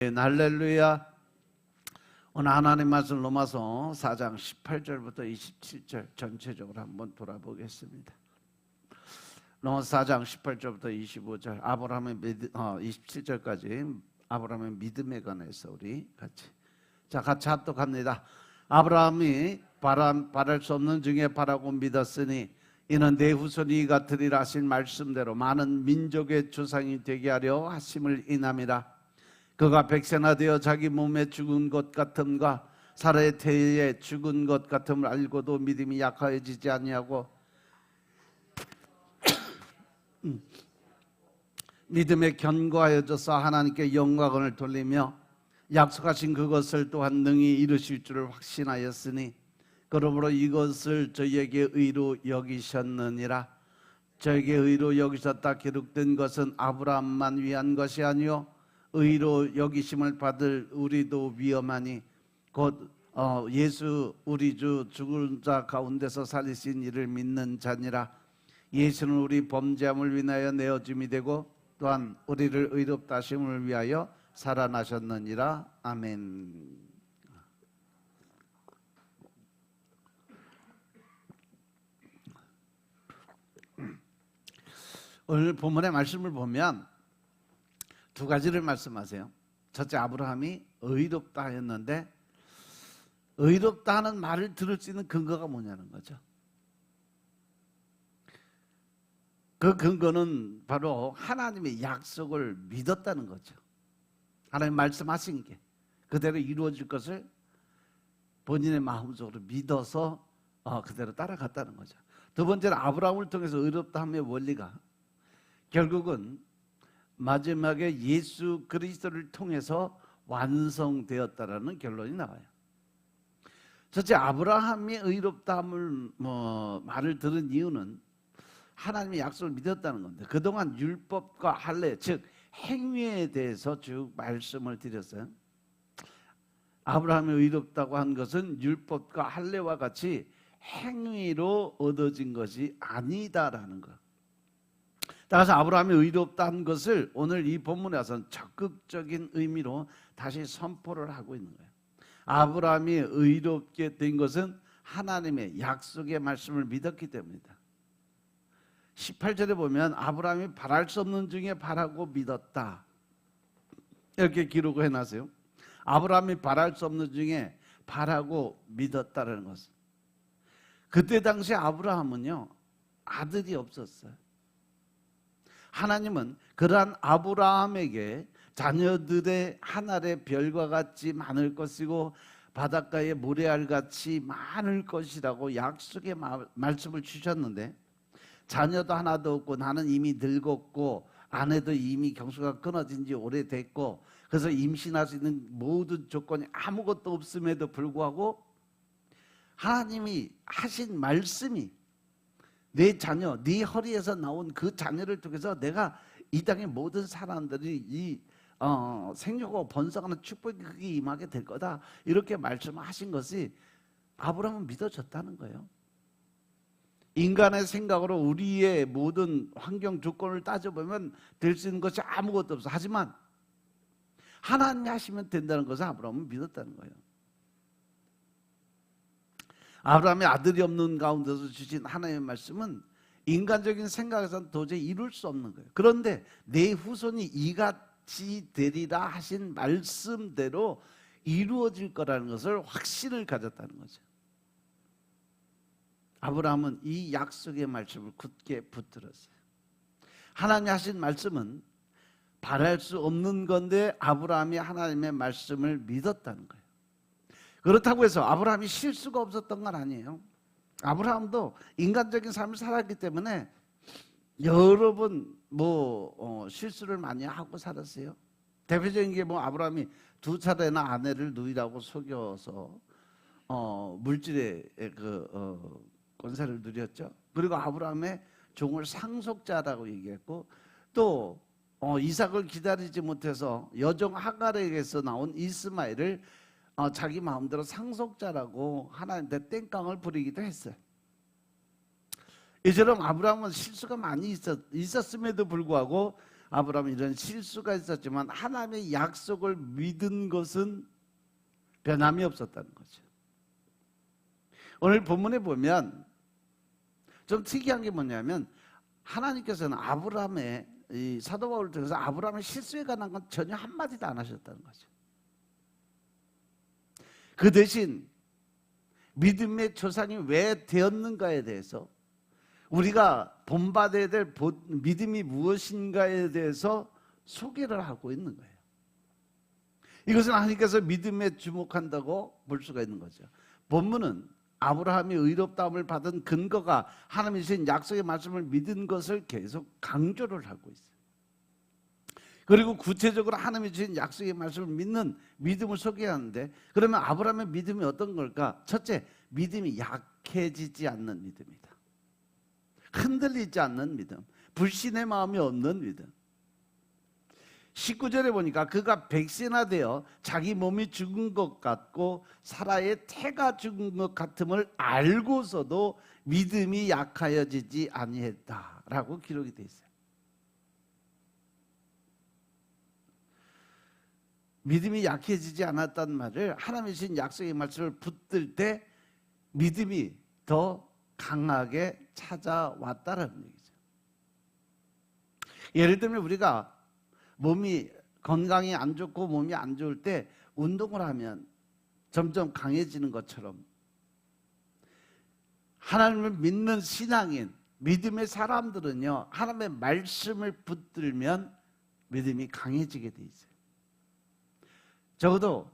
할렐루야. 오늘 하나님 말씀 로마서 4장 18절부터 27절 전체적으로 한번 돌아보겠습니다. 로마서 4장 18절부터 25절 27절까지 아브라함의 믿음에 관해서 우리 같이 합독합니다. 아브라함이 바랄 수 없는 중에 바라고 믿었으니 이는 내 후손이 같으리라 하신 말씀대로 많은 민족의 조상이 되게 하려 하심을 인함이라. 그가 백세나 되어 자기 몸에 죽은 것 같음과 사라의 태에 죽은 것 같음을 알고도 믿음이 약화해지지 아니하고 믿음에 견고하여져서 하나님께 영광을 돌리며 약속하신 그것을 또한 능히 이루실 줄을 확신하였으니 그러므로 이것을 저희에게 의로 여기셨느니라. 저에게 의로 여기셨다 기록된 것은 아브라함만 위한 것이 아니요 의로 여기심을 받을 우리도 위험하니 곧 예수 우리 주 죽은 자 가운데서 살리신 이를 믿는 자니라. 예수는 우리 범죄함을 위하여 내어짐이 되고 또한 우리를 의롭다 하심을 위하여 살아나셨느니라. 아멘. 오늘 본문의 말씀을 보면 두 가지를 말씀하세요. 첫째, 아브라함이 의롭다 하였는데 의롭다 하는 말을 들을 수 있는 근거가 뭐냐는 거죠. 그 근거는 바로 하나님의 약속을 믿었다는 거죠. 하나님 말씀하신 게 그대로 이루어질 것을 본인의 마음속으로 믿어서 그대로 따라갔다는 거죠. 두 번째는 아브라함을 통해서 의롭다 함의 원리가 결국은 마지막에 예수 그리스도를 통해서 완성되었다라는 결론이 나와요. 첫째, 아브라함이 의롭다함을 말을 들은 이유는 하나님의 약속을 믿었다는 건데 그동안 율법과 할례 즉 행위에 대해서 쭉 말씀을 드렸어요. 아브라함이 의롭다고 한 것은 율법과 할례와 같이 행위로 얻어진 것이 아니다라는 것. 따라서 아브라함이 의롭다는 것을 오늘 이 본문에 와서는 적극적인 의미로 다시 선포를 하고 있는 거예요. 아브라함이 의롭게 된 것은 하나님의 약속의 말씀을 믿었기 때문이다. 18절에 보면 아브라함이 바랄 수 없는 중에 바라고 믿었다 이렇게 기록을 해놨어요. 아브라함이 바랄 수 없는 중에 바라고 믿었다는 것은 그때 당시 아브라함은요 아들이 없었어요. 하나님은 그러한 아브라함에게 자녀들의 하늘의 별과 같이 많을 것이고 바닷가의 모래알같이 많을 것이라고 약속의 말씀을 주셨는데 자녀도 하나도 없고 나는 이미 늙었고 아내도 이미 경수가 끊어진 지 오래됐고 그래서 임신할 수 있는 모든 조건이 아무것도 없음에도 불구하고 하나님이 하신 말씀이 내 자녀, 네 허리에서 나온 그 자녀를 통해서 내가 이 땅의 모든 사람들이 이 생육하고 번성하는 축복이 그게 임하게 될 거다 이렇게 말씀하신 것이 아브라함은 믿어졌다는 거예요. 인간의 생각으로 우리의 모든 환경 조건을 따져보면 될 수 있는 것이 아무것도 없어. 하지만 하나님이 하시면 된다는 것을 아브라함은 믿었다는 거예요. 아브라함의 아들이 없는 가운데서 주신 하나님의 말씀은 인간적인 생각에서는 도저히 이룰 수 없는 거예요. 그런데 내 후손이 이같이 되리라 하신 말씀대로 이루어질 거라는 것을 확신을 가졌다는 거죠. 아브라함은 이 약속의 말씀을 굳게 붙들었어요. 하나님이 하신 말씀은 바랄 수 없는 건데 아브라함이 하나님의 말씀을 믿었다는 거예요. 그렇다고 해서 아브라함이 실수가 없었던 건 아니에요. 아브라함도 인간적인 삶을 살았기 때문에 여러 번 실수를 많이 하고 살았어요. 대표적인 게 아브라함이 2차례나 아내를 누이라고 속여서 물질의 권세를 누렸죠. 그리고 아브라함의 종을 상속자라고 얘기했고 또 이삭을 기다리지 못해서 여종 하갈에게서 나온 이스마엘을 자기 마음대로 상속자라고 하나님한테 땡깡을 부리기도 했어요. 이처럼 아브라함은 실수가 많이 있었음에도 불구하고 아브라함은 이런 실수가 있었지만 하나님의 약속을 믿은 것은 변함이 없었다는 거죠. 오늘 본문에 보면 좀 특이한 게 뭐냐면 하나님께서는 아브라함의 이 사도 바울을 통해서 아브라함의 실수에 관한 건 전혀 한마디도 안 하셨다는 거죠. 그 대신 믿음의 조상이 왜 되었는가에 대해서 우리가 본받아야 될 믿음이 무엇인가에 대해서 소개를 하고 있는 거예요. 이것은 하나님께서 믿음에 주목한다고 볼 수가 있는 거죠. 본문은 아브라함이 의롭다함을 받은 근거가 하나님이 주신 약속의 말씀을 믿은 것을 계속 강조를 하고 있어요. 그리고 구체적으로 하나님이 주신 약속의 말씀을 믿는 믿음을 소개하는데, 그러면 아브라함의 믿음이 어떤 걸까? 첫째, 믿음이 약해지지 않는 믿음이다. 흔들리지 않는 믿음, 불신의 마음이 없는 믿음. 19절에 보니까 그가 백세나 되어 자기 몸이 죽은 것 같고 사라의 태가 죽은 것 같음을 알고서도 믿음이 약하여지지 아니했다라고 기록이 되어 있어요. 믿음이 약해지지 않았다는 말을 하나님이 주신 약속의 말씀을 붙들 때 믿음이 더 강하게 찾아왔다라는 얘기죠. 예를 들면 우리가 몸이 건강이 안 좋고 몸이 안 좋을 때 운동을 하면 점점 강해지는 것처럼 하나님을 믿는 신앙인, 믿음의 사람들은요, 하나님의 말씀을 붙들면 믿음이 강해지게 돼 있어요. 적어도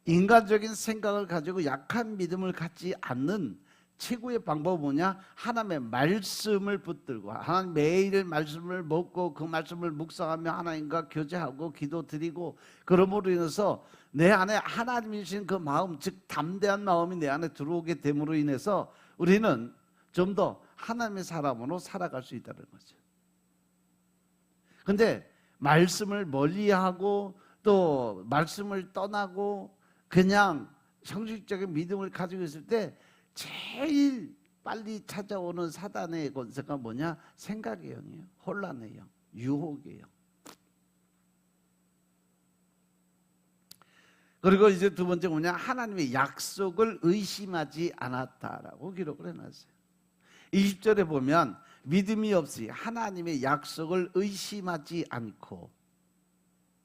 인간적인 생각을 가지고 약한 믿음을 갖지 않는 최고의 방법은 뭐냐? 하나님의 말씀을 붙들고 하나님 매일 말씀을 먹고 그 말씀을 묵상하며 하나님과 교제하고 기도드리고, 그러므로 인해서 내 안에 하나님이 주신 그 마음, 즉 담대한 마음이 내 안에 들어오게 됨으로 인해서 우리는 좀 더 하나님의 사람으로 살아갈 수 있다는 거죠. 근데 말씀을 멀리하고 또 말씀을 떠나고 그냥 형식적인 믿음을 가지고 있을 때 제일 빨리 찾아오는 사단의 권세가 뭐냐? 생각의 영이에요. 혼란의 영, 유혹의 영. 그리고 이제 두 번째 뭐냐? 하나님의 약속을 의심하지 않았다라고 기록을 해놨어요. 20절에 보면 믿음이 없이 하나님의 약속을 의심하지 않고,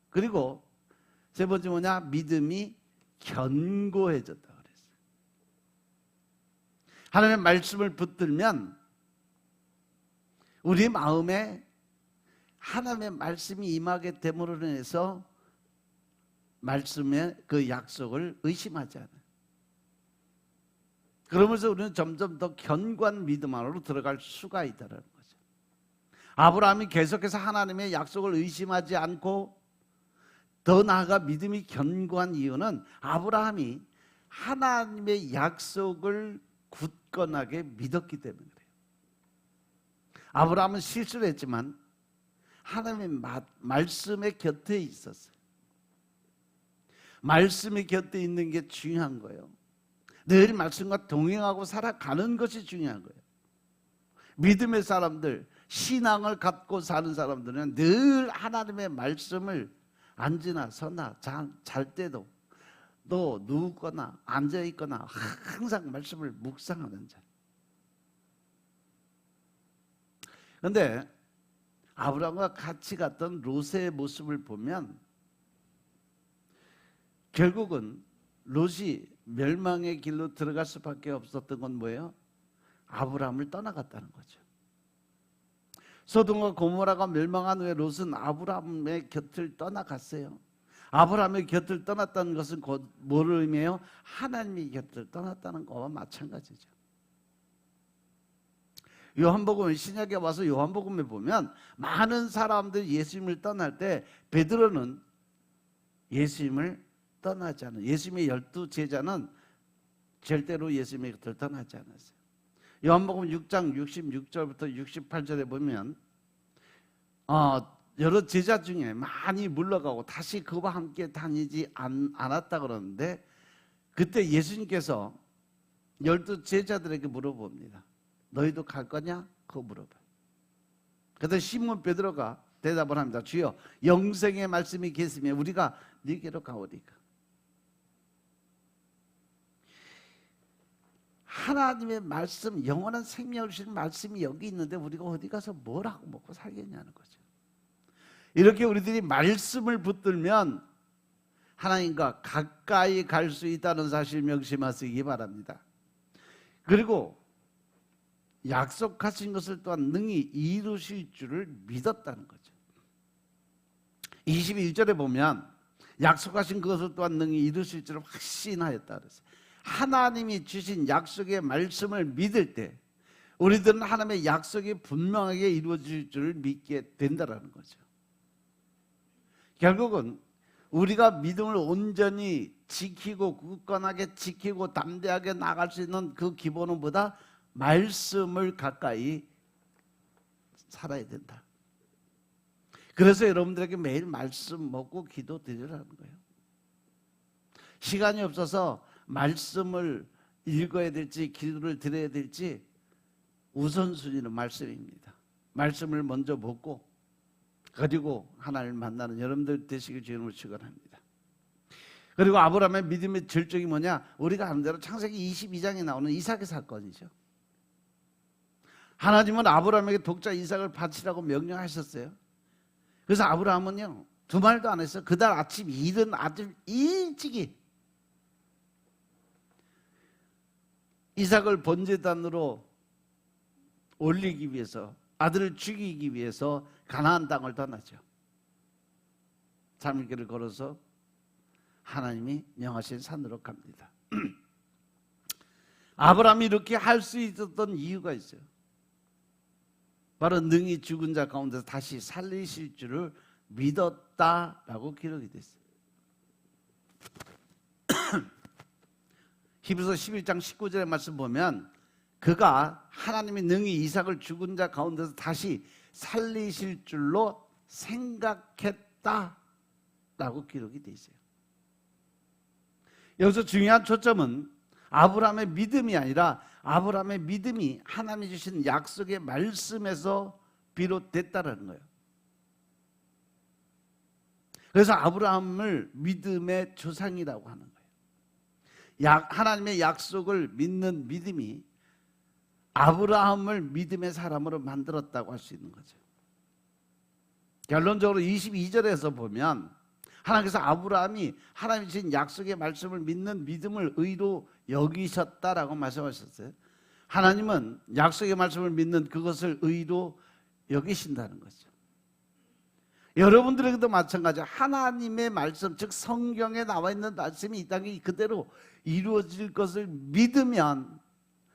그리고 세 번째 뭐냐? 믿음이 견고해졌다 그랬어요. 하나님의 말씀을 붙들면 우리 마음에 하나님의 말씀이 임하게 됨으로 인해서 말씀의 그 약속을 의심하지 않아요. 그러면서 우리는 점점 더 견고한 믿음 안으로 들어갈 수가 있다는 거죠. 아브라함이 계속해서 하나님의 약속을 의심하지 않고 더 나아가 믿음이 견고한 이유는 아브라함이 하나님의 약속을 굳건하게 믿었기 때문에 그래요. 아브라함은 실수를 했지만 하나님의 말씀의 곁에 있었어요. 말씀의 곁에 있는 게 중요한 거예요. 늘 말씀과 동행하고 살아가는 것이 중요한 거예요. 믿음의 사람들, 신앙을 갖고 사는 사람들은 늘 하나님의 말씀을 앉으나 서나 잘 때도 또 누우거나 앉아있거나 항상 말씀을 묵상하는 자. 그런데 아브라함과 같이 갔던 롯의 모습을 보면 결국은 롯이 멸망의 길로 들어갈 수밖에 없었던 건 뭐예요? 아브라함을 떠나갔다는 거죠. 소돔과 고모라가 멸망한 후에 롯은 아브라함의 곁을 떠나갔어요. 아브라함의 곁을 떠났다는 것은 곧 뭐를 의미해요? 하나님의 곁을 떠났다는 것과 마찬가지죠. 요한복음, 신약에 와서 요한복음에 보면 많은 사람들이 예수님을 떠날 때 베드로는 예수님을 떠나지 않아요. 예수님의 12제자는 절대로 예수님의 곁을 떠나지 않았어요. 요한복음 6장 66절부터 68절에 보면 여러 제자 중에 많이 물러가고 다시 그와 함께 다니지 않았다 그러는데, 그때 예수님께서 12제자들에게 물어봅니다. 너희도 갈 거냐? 그거 물어봐요. 그때 시몬 베드로가 대답을 합니다. 주여 영생의 말씀이 계시면 우리가 네게로 가오리까. 하나님의 말씀, 영원한 생명을 주시는 말씀이 여기 있는데 우리가 어디 가서 뭘 하고 먹고 살겠냐는 거죠. 이렇게 우리들이 말씀을 붙들면 하나님과 가까이 갈 수 있다는 사실 명심하시기 바랍니다. 그리고 약속하신 것을 또한 능히 이루실 줄을 믿었다는 거죠. 21절에 보면 약속하신 것을 또한 능히 이루실 줄을 확신하였다 그랬어요. 하나님이 주신 약속의 말씀을 믿을 때 우리들은 하나님의 약속이 분명하게 이루어질 줄을 믿게 된다는 거죠. 결국은 우리가 믿음을 온전히 지키고 굳건하게 지키고 담대하게 나갈 수 있는 그 기본은 뭐다? 말씀을 가까이 살아야 된다. 그래서 여러분들에게 매일 말씀 먹고 기도 드리라는 거예요. 시간이 없어서 말씀을 읽어야 될지 기도를 드려야 될지 우선순위는 말씀입니다. 말씀을 먼저 먹고 그리고 하나님을 만나는 여러분들 되시길 주님으로 축원합니다. 그리고 아브라함의 믿음의 절정이 뭐냐? 우리가 아는 대로 창세기 22장에 나오는 이삭의 사건이죠. 하나님은 아브라함에게 독자 이삭을 바치라고 명령하셨어요. 그래서 아브라함은요 2말도 안 했어요. 그날 아침 이른 아침 일찍이 이삭을 번제단으로 올리기 위해서, 아들을 죽이기 위해서 가나안 땅을 떠나죠. 3일길을 걸어서 하나님이 명하신 산으로 갑니다. 아브라함이 이렇게 할 수 있었던 이유가 있어요. 바로 능히 죽은 자 가운데서 다시 살리실 줄을 믿었다라고 기록이 됐어요. 히브리서 11장 19절의 말씀 보면 그가 하나님이 능히 이삭을 죽은 자 가운데서 다시 살리실 줄로 생각했다라고 기록이 되어 있어요. 여기서 중요한 초점은 아브라함의 믿음이 아니라 아브라함의 믿음이 하나님이 주신 약속의 말씀에서 비롯됐다는 거예요. 그래서 아브라함을 믿음의 조상이라고 하는 거예요. 하나님의 약속을 믿는 믿음이 아브라함을 믿음의 사람으로 만들었다고 할 수 있는 거죠. 결론적으로 22절에서 보면 하나님께서 아브라함이 하나님이 주신 약속의 말씀을 믿는 믿음을 의로 여기셨다라고 말씀하셨어요. 하나님은 약속의 말씀을 믿는 그것을 의로 여기신다는 거죠. 여러분들에게도 마찬가지로 하나님의 말씀, 즉 성경에 나와 있는 말씀이 이 땅에 그대로 이루어질 것을 믿으면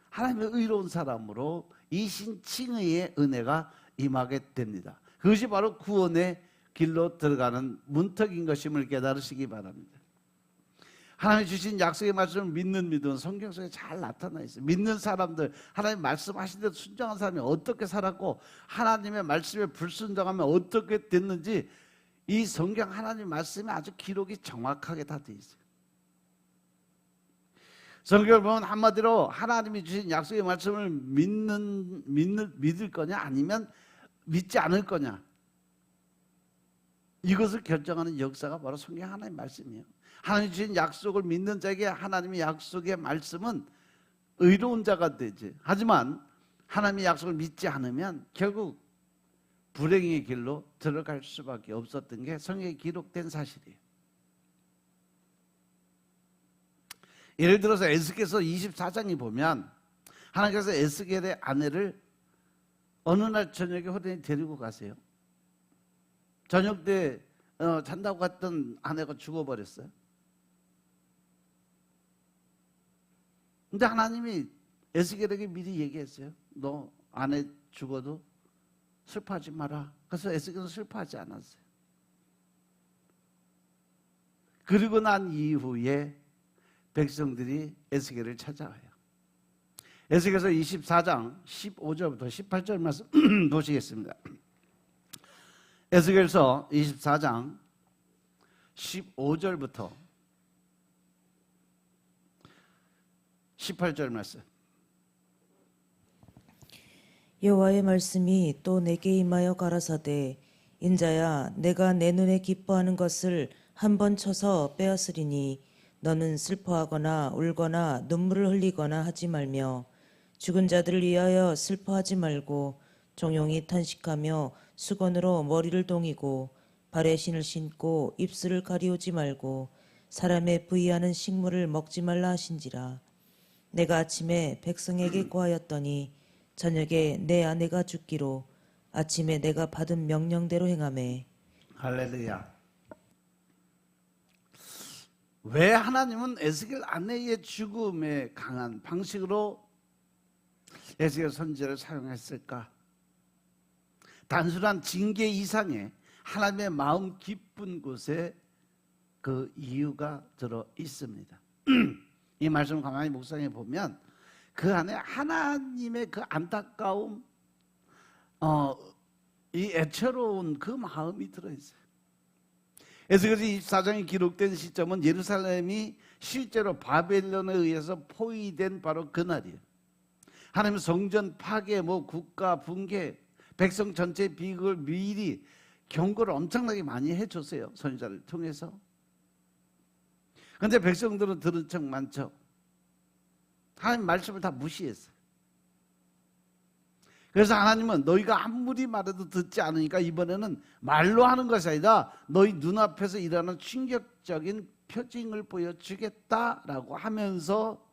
하나님의 의로운 사람으로 이신칭의의 은혜가 임하게 됩니다. 그것이 바로 구원의 길로 들어가는 문턱인 것임을 깨달으시기 바랍니다. 하나님이 주신 약속의 말씀을 믿는 믿음은 성경 속에 잘 나타나 있어요. 믿는 사람들, 하나님 말씀하신 대로 순종한 사람이 어떻게 살았고 하나님의 말씀에 불순종하면 어떻게 됐는지 이 성경 하나님 말씀에 아주 기록이 정확하게 다 되어 있어요. 성경을 보면 한마디로 하나님이 주신 약속의 말씀을 믿을 거냐 아니면 믿지 않을 거냐, 이것을 결정하는 역사가 바로 성경 하나님의 말씀이에요. 하나님 주신 약속을 믿는 자에게 하나님의 약속의 말씀은 의로운 자가 되지. 하지만 하나님의 약속을 믿지 않으면 결국 불행의 길로 들어갈 수밖에 없었던 게 성경에 기록된 사실이에요. 예를 들어서 에스겔서 24장이 보면 하나님께서 에스겔의 아내를 어느 날 저녁에 호련히 데리고 가세요. 저녁 때 잔다고 갔던 아내가 죽어버렸어요. 근데 하나님이 에스겔에게 미리 얘기했어요. 너 아내 죽어도 슬퍼하지 마라. 그래서 에스겔은 슬퍼하지 않았어요. 그리고 난 이후에 백성들이 에스겔을 찾아와요. 에스겔서 24장 15절부터 18절 말씀 보시겠습니다. 에스겔서 24장 15절부터 18절 말씀. 여호와의 말씀이 또 내게 임하여 가라사대 인자야, 내가 내 눈에 기뻐하는 것을 한 번 쳐서 빼앗으리니 너는 슬퍼하거나 울거나 눈물을 흘리거나 하지 말며 죽은 자들을 위하여 슬퍼하지 말고 종용이 탄식하며 수건으로 머리를 동이고 발에 신을 신고 입술을 가리우지 말고 사람의 부의하는 식물을 먹지 말라 하신지라. 내가 아침에 백성에게 고하였더니 저녁에 내 아내가 죽기로 아침에 내가 받은 명령대로 행하매. 할렐루야. 왜 하나님은 에스겔 아내의 죽음에 강한 방식으로 에스겔 선지자를 사용했을까? 단순한 징계 이상의 하나님의 마음 깊은 곳에 그 이유가 들어 있습니다. 이 말씀을 가만히 묵상해 보면 그 안에 하나님의 그 안타까움, 이 애처로운 그 마음이 들어있어요. 에스겔 24장이 기록된 시점은 예루살렘이 실제로 바벨론에 의해서 포위된 바로 그날이에요. 하나님 성전 파괴, 국가 붕괴, 백성 전체 비극을 미리 경고를 엄청나게 많이 해줬어요. 선지자를 통해서. 그런데 백성들은 들은 척 만척 하나님 말씀을 다 무시했어요. 그래서 하나님은 너희가 아무리 말해도 듣지 않으니까 이번에는 말로 하는 것이 아니라 너희 눈앞에서 일어나는 충격적인 표징을 보여주겠다라고 하면서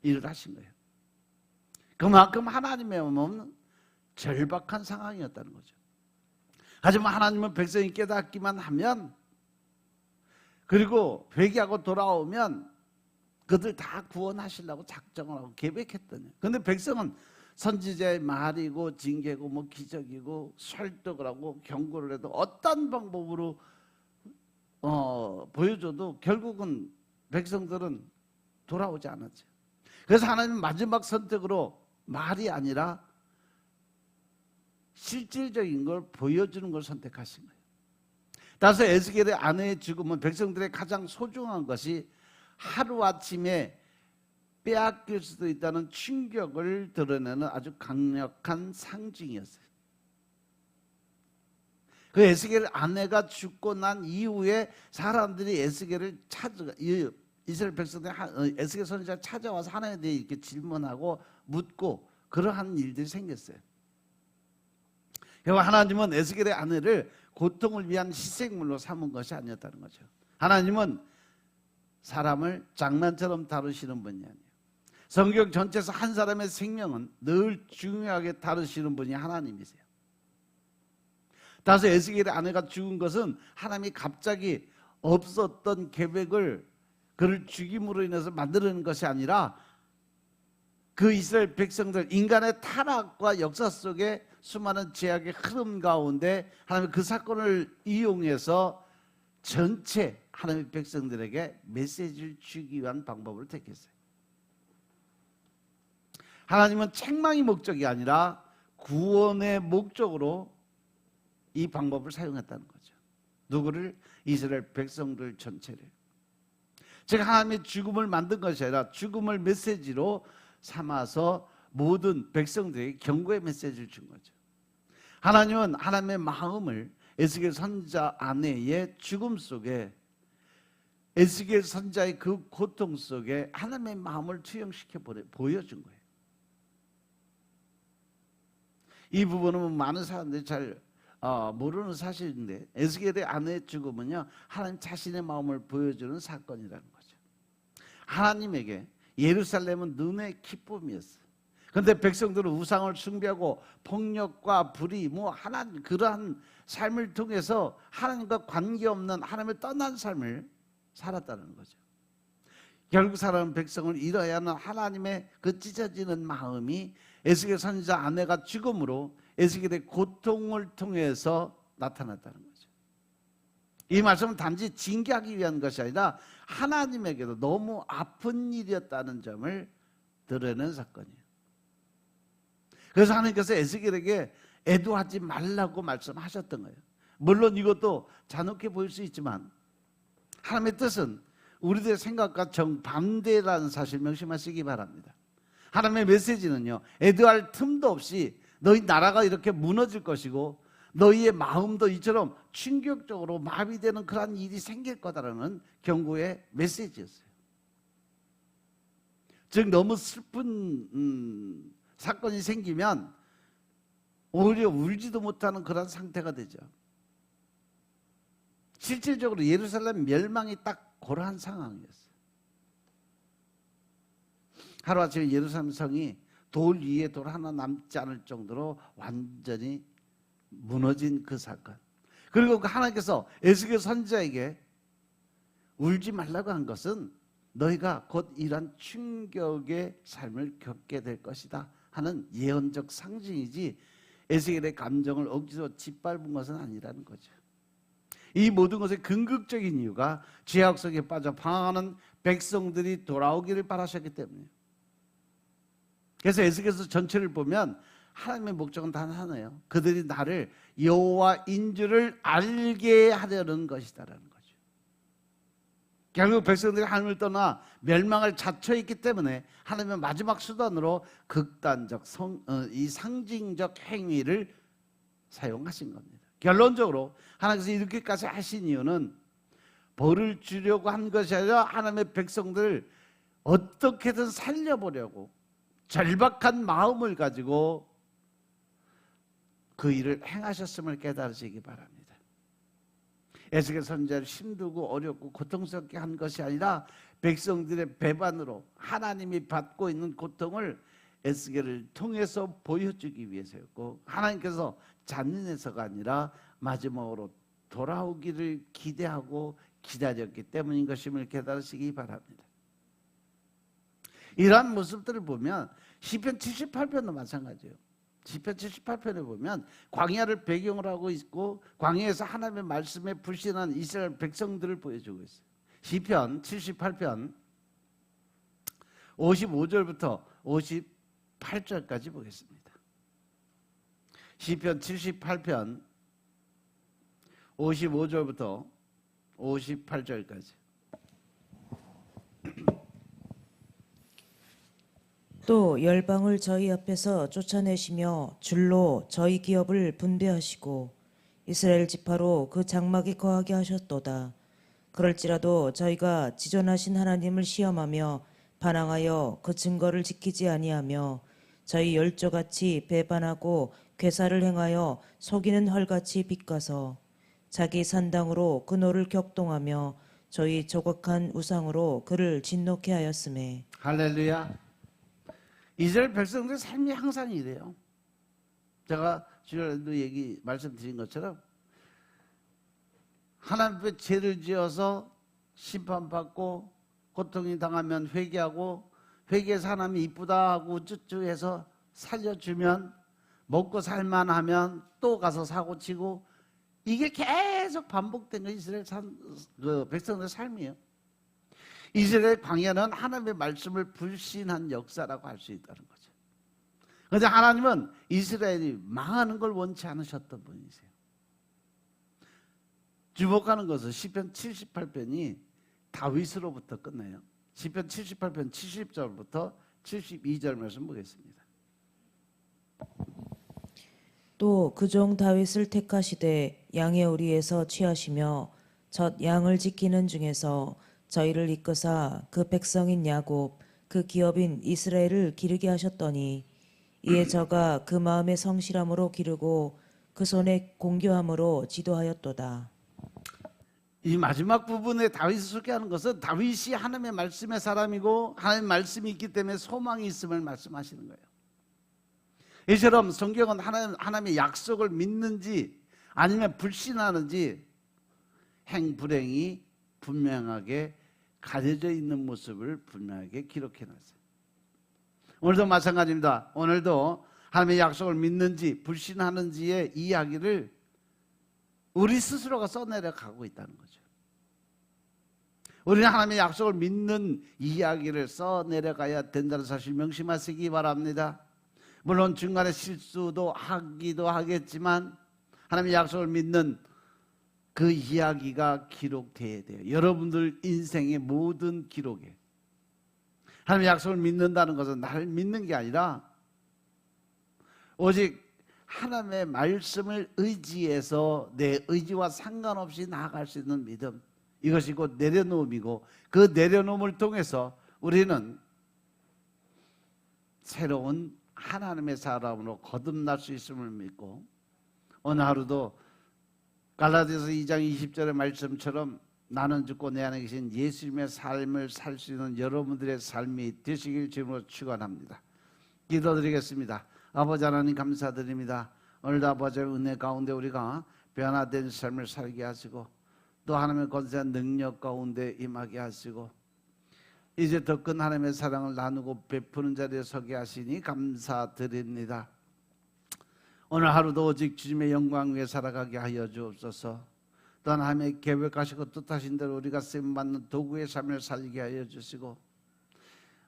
일을 하신 거예요. 그만큼 하나님의 마음은 절박한 상황이었다는 거죠. 하지만 하나님은 백성이 깨닫기만 하면, 그리고 회개하고 돌아오면 그들 다 구원하시려고 작정을 하고 계획했더니, 그런데 백성은 선지자의 말이고 징계고 기적이고 설득을 하고 경고를 해도 어떤 방법으로 보여줘도 결국은 백성들은 돌아오지 않았죠. 그래서 하나님은 마지막 선택으로 말이 아니라 실질적인 걸 보여주는 걸 선택하신 거예요. 따라서 에스겔의 아내의 죽음은 백성들의 가장 소중한 것이 하루아침에 빼앗길 수도 있다는 충격을 드러내는 아주 강력한 상징이었어요. 그 에스겔 아내가 죽고 난 이후에 사람들이 에스겔을 이스라엘 백성들이 에스겔 선지자를 찾아와서 하나님에 대해 이렇게 질문하고 묻고 그러한 일들이 생겼어요. 하나님은 에스겔의 아내를 고통을 위한 희생물로 삼은 것이 아니었다는 거죠. 하나님은 사람을 장난처럼 다루시는 분이 아니에요. 성경 전체에서 한 사람의 생명은 늘 중요하게 다루시는 분이 하나님이세요. 따라서 에스겔의 아내가 죽은 것은 하나님이 갑자기 없었던 계획을 그를 죽임으로 인해서 만들어낸 것이 아니라 그 이스라엘 백성들, 인간의 타락과 역사 속에 수많은 죄악의 흐름 가운데 하나님이 그 사건을 이용해서 전체 하나님의 백성들에게 메시지를 주기 위한 방법을 택했어요. 하나님은 책망이 목적이 아니라 구원의 목적으로 이 방법을 사용했다는 거죠. 누구를? 이스라엘 백성들 전체를. 즉 하나님의 죽음을 만든 것이 아니라 죽음을 메시지로 삼아서 모든 백성들에게 경고의 메시지를 준 거죠. 하나님은 하나님의 마음을 에스겔 선지자 아내의 죽음 속에, 에스겔 선지자의 그 고통 속에 하나님의 마음을 투영시켜 보여준 거예요. 이 부분은 많은 사람들이 잘 모르는 사실인데, 에스겔의 아내의 죽음은요 하나님 자신의 마음을 보여주는 사건이라는 거죠. 하나님에게 예루살렘은 눈의 기쁨이었어요. 그런데 백성들은 우상을 숭배하고 폭력과 불의 하나님 그러한 삶을 통해서 하나님과 관계없는, 하나님을 떠난 삶을 살았다는 거죠. 결국 사람은 백성을 잃어야 하는 하나님의 그 찢어지는 마음이 에스겔 선지자 아내가 죽음으로 에스겔의 고통을 통해서 나타났다는 거죠. 이 말씀은 단지 징계하기 위한 것이 아니라 하나님에게도 너무 아픈 일이었다는 점을 드러내는 사건이에요. 그래서 하나님께서 에스겔에게 애도하지 말라고 말씀하셨던 거예요. 물론 이것도 잔혹해 보일 수 있지만 하나님의 뜻은 우리들의 생각과 정반대라는 사실 명심하시기 바랍니다. 하나님의 메시지는요 애도할 틈도 없이 너희 나라가 이렇게 무너질 것이고 너희의 마음도 이처럼 충격적으로 마비되는 그러한 일이 생길 거다라는 경고의 메시지였어요. 즉 너무 슬픈 사건이 생기면 오히려 울지도 못하는 그런 상태가 되죠. 실질적으로 예루살렘 멸망이 딱 그러한 상황이었어요. 하루아침에 예루살렘 성이 돌 위에 돌 하나 남지 않을 정도로 완전히 무너진 그 사건. 그리고 그 하나님께서 에스겔 선지자에게 울지 말라고 한 것은 너희가 곧 이러한 충격의 삶을 겪게 될 것이다 하는 예언적 상징이지 에스겔의 감정을 억지로 짓밟은 것은 아니라는 거죠. 이 모든 것의 근극적인 이유가 죄악 속에 빠져 방황하는 백성들이 돌아오기를 바라셨기 때문이에요. 그래서 에스겔서 전체를 보면 하나님의 목적은 단 하나예요. 그들이 나를 여호와인 줄을 알게 하려는 것이다라는 거죠. 결국 백성들이 하나님을 떠나 멸망을 자처했기 때문에 하나님의 마지막 수단으로 극단적 이 상징적 행위를 사용하신 겁니다. 결론적으로 하나님께서 이렇게까지 하신 이유는 벌을 주려고 한 것이 아니라 하나님의 백성들을 어떻게든 살려보려고 절박한 마음을 가지고 그 일을 행하셨음을 깨달으시기 바랍니다. 에스겔 선지자를 힘들고 어렵고 고통스럽게 한 것이 아니라 백성들의 배반으로 하나님이 받고 있는 고통을 에스겔을 통해서 보여주기 위해서였고, 하나님께서 잔인해서가 아니라 마지막으로 돌아오기를 기대하고 기다렸기 때문인 것임을 깨달으시기 바랍니다. 이러한 모습들을 보면 시편 78편도 마찬가지예요. 시편 78편에 보면 광야를 배경으로 하고 있고 광야에서 하나님의 말씀에 불신한 이스라엘 백성들을 보여주고 있어요. 시편 78편 55절부터 58절까지 보겠습니다. 시편 78편 55절부터 58절까지. 또 열방을 저희 앞에서 쫓아내시며 줄로 저희 기업을 분배하시고 이스라엘 지파로 그 장막에 거하게 하셨도다. 그럴지라도 저희가 지존하신 하나님을 시험하며 반항하여 그 증거를 지키지 아니하며 저희 열조같이 배반하고 괴사를 행하여 속이는 헐같이 빗가서 자기 산당으로 그 노를 격동하며 저희 조각한 우상으로 그를 진노케 하였음에. 할렐루야. 이스라엘 백성들의 삶이 항상 이래요. 제가 주일에도 말씀드린 것처럼 하나님 앞에 죄를 지어서 심판받고 고통이 당하면 회개하고, 회개해서 하나님이 이쁘다 하고 쭈쭈해서 살려주면, 먹고 살만하면 또 가서 사고치고, 이게 계속 반복되는 이스라엘 백성들의 삶이에요. 이스라엘 광야는 하나님의 말씀을 불신한 역사라고 할 수 있다는 거죠. 그런데 하나님은 이스라엘이 망하는 걸 원치 않으셨던 분이세요. 주목하는 것은 시편 78편이 다윗으로부터 끝나요. 시편 78편 70절부터 72절 말씀 보겠습니다. 또 그 종 다윗을 택하시되 양의 오리에서 취하시며 젖 양을 지키는 중에서 저희를 이끄사 그 백성인 야곱 그 기업인 이스라엘을 기르게 하셨더니 이에 저가 그 마음의 성실함으로 기르고 그 손의 공교함으로 지도하였도다. 이 마지막 부분에 다윗을 소개하는 것은 다윗이 하나님의 말씀의 사람이고 하나님의 말씀이 있기 때문에 소망이 있음을 말씀하시는 거예요. 이처럼 성경은 하나님의 약속을 믿는지 아니면 불신하는지 행불행이 분명하게 가려져 있는 모습을 분명하게 기록해놨어요. 오늘도 마찬가지입니다. 오늘도 하나님의 약속을 믿는지 불신하는지의 이야기를 우리 스스로가 써내려 가고 있다는 거죠. 우리는 하나님의 약속을 믿는 이야기를 써내려가야 된다는 사실 명심하시기 바랍니다. 물론 중간에 실수도 하기도 하겠지만 하나님의 약속을 믿는 그 이야기가 기록돼야 돼요. 여러분들 인생의 모든 기록에. 하나님의 약속을 믿는다는 것은 나를 믿는 게 아니라 오직 하나님의 말씀을 의지해서 내 의지와 상관없이 나아갈 수 있는 믿음, 이것이 곧 내려놓음이고, 그 내려놓음을 통해서 우리는 새로운 하나님의 사람으로 거듭날 수 있음을 믿고, 오늘 하루도 갈라디아서 2장 20절의 말씀처럼 나는 죽고 내 안에 계신 예수님의 삶을 살 수 있는 여러분들의 삶이 되시길 주님으로 축원합니다. 기도드리겠습니다. 아버지 하나님 감사드립니다. 오늘도 아버지의 은혜 가운데 우리가 변화된 삶을 살게 하시고, 또 하나님의 권세한 능력 가운데 임하게 하시고, 이제 더 큰 하나님의 사랑을 나누고 베푸는 자리에 서게 하시니 감사드립니다. 오늘 하루도 오직 주님의 영광 위에 살아가게 하여 주옵소서. 또 하나님의 계획하시고 뜻하신 대로 우리가 쓰임받는 도구의 삶을 살게 하여 주시고,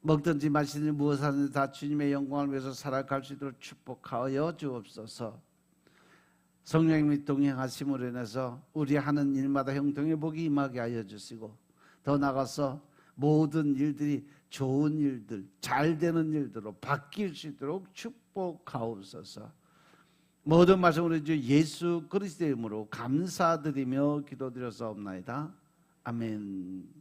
먹든지 마시든지 무엇 하든지 다 주님의 영광을 위해서 살아갈 수 있도록 축복하여 주옵소서. 성령님이 동행하심으로 인해서 우리 하는 일마다 형통의 복이 임하게 하여 주시고, 더 나아가서 모든 일들이 좋은 일들, 잘 되는 일들로 바뀔 수 있도록 축복하옵소서. 모든 말씀 우리 주 예수 그리스도의 이름으로 감사드리며 기도드려서옵나이다. 아멘.